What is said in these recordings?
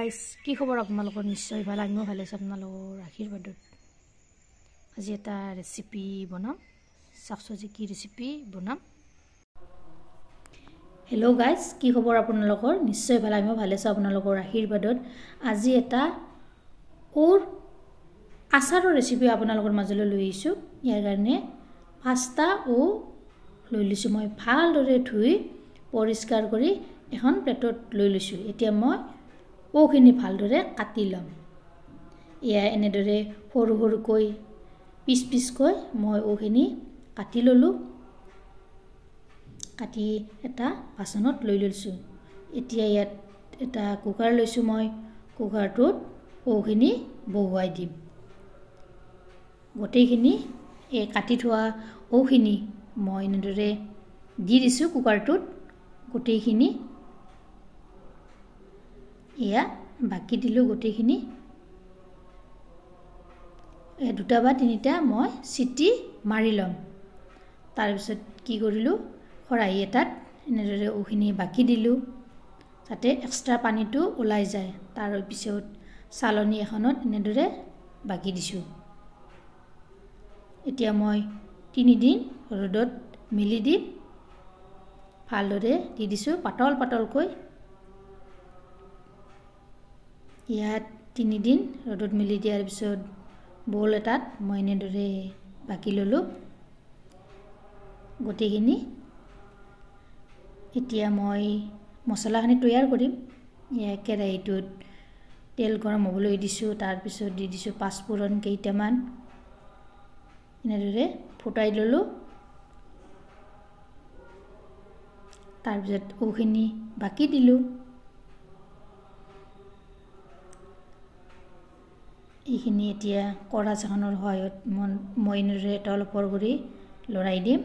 guys কি খবৰ আপোনালোকৰ নিশ্চয় ভাল আমিও ভালে আছো আপোনালোকৰ আশীৰ্বাদত আজি এটা ৰেচিপি বনাম শাকসবজি কি ৰেচিপি বনাম হেল্ল' গাইস কি খবৰ আপোনালোকৰ নিশ্চয় ভাল আমিও ভালে আছো আপোনালোকৰ আশীৰ্বাদত আজি এটা ওৰ আচাৰৰ ৰেচিপি আপোনালোকৰ মাজলৈ লৈ আহিছো ইয়াৰ কাৰণে পাঁচটা ও লৈ লৈছো মই ভালদৰে ধুই পৰিষ্কাৰ কৰি এখন প্লেটত লৈ লৈছো এতিয়া মই ওখিনি ভালদৰে কাটি লম ইয়া এনেদৰে সৰু সৰুকৈ পিচ পিচকৈ মই ওখিনি কাটি ললো কাটি এটা বাচনত লৈ লৈছো এতিয়া ইয়াত এটা কুকাৰ লৈছো মই কুকাৰটোত ওখিনি বহুৱাই দিম গোটেইখিনি এই কাটি থোৱা ওখিনি মই এনেদৰে দি দিছো কুকাৰটোত গোটেইখিনি ইয়া বাকি দিলো গোটেইখিনি দুটা বা তিনিটা মই সিটি মাৰি লম তাৰ পিছত কি কৰিলো খৰাহি এটাত এনেদৰে ওখিনি বাকি দিলো যাতে এক্সট্ৰা পানীটো ওলাই যায় তাৰ পিছত চালনী এখনত এনেদৰে বাকি দিছো এতিয়া মই 3 দিন ৰ'দত মিলি দি ভালদৰে দি দিছো পাতল পাতলকৈ ইয়াত 3 দিন ৰ'দত মিলি দিয়াৰ পিছত বল এটাত মই এনেদৰে বাকি ললো গোটেইখিনি এতিয়া মই মছলাখিনি তৈয়াৰ কৰিম ইয়া কেৰাহীটোত তেল গৰম হ'বলৈ দিছো তাৰ পিছত দি দিছো পাঁচফোৰণ কেইটামান এনেদৰে ফুটাই ললো তাৰ পিছত ওখিনি বাকি দিলো এইখিনি এতিয়া কৰা চাখনৰ সহায়ত মই এনেদৰে তলপৰ কৰি লৰাই দিম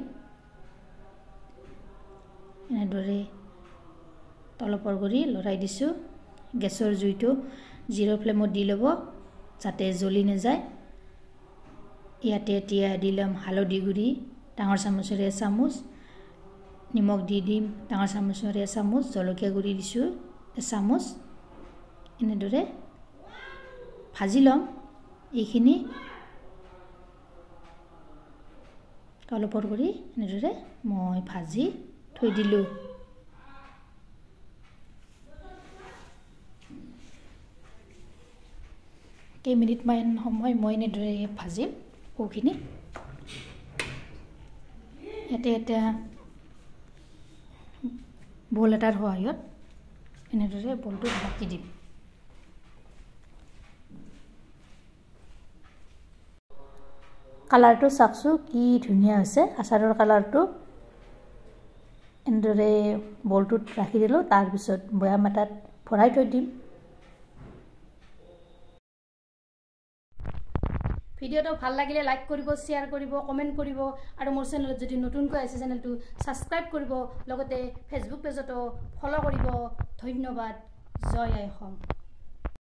এনেদৰে তলপৰ কৰি লৰাই দিছো গেছৰ জুইটো জিৰ' ফ্লেমত দি ল'ব যাতে জ্বলি নাযায় ইয়াতে এতিয়া দিলাম হালধি গুড়ি ডাঙৰ চামুচেৰে চামুচ নিমখ দি দিম ডাঙৰ চামুচেৰে চামুচ জলকীয়া গুড়ি দিছো চামুচ এনেদৰে ভাজি লম এইখিনি তলপৰ কৰি এনেদৰে মই ভাজি থৈ দিলো কেইমিনিটমান সময় মই এনেদৰে ভাজিম ওখিনি ইয়াতে এটা বল এটাৰ সহায়ত এনেদৰে বলটো বাকি দিম কালাৰটো চাকছো কি ধুনীয়া হৈছে আচাৰৰ কালাৰটো এনেদৰে বলটোত ৰাখি দিলো তাৰ পিছত বয়াম এটাত ভৰাই থৈ দিম ভিডিওটো ভাল লাগিলে লাইক কৰিব শেয়াৰ কৰিব কমেন্ট কৰিব আৰু মোৰ চেনেলত যদি নতুনকৈ আছে চেনেলটো সাবস্ক্ৰাইব কৰিব লগতে ফেসবুক পেজতো ফলো কৰিব ধন্যবাদ জয় আই অসম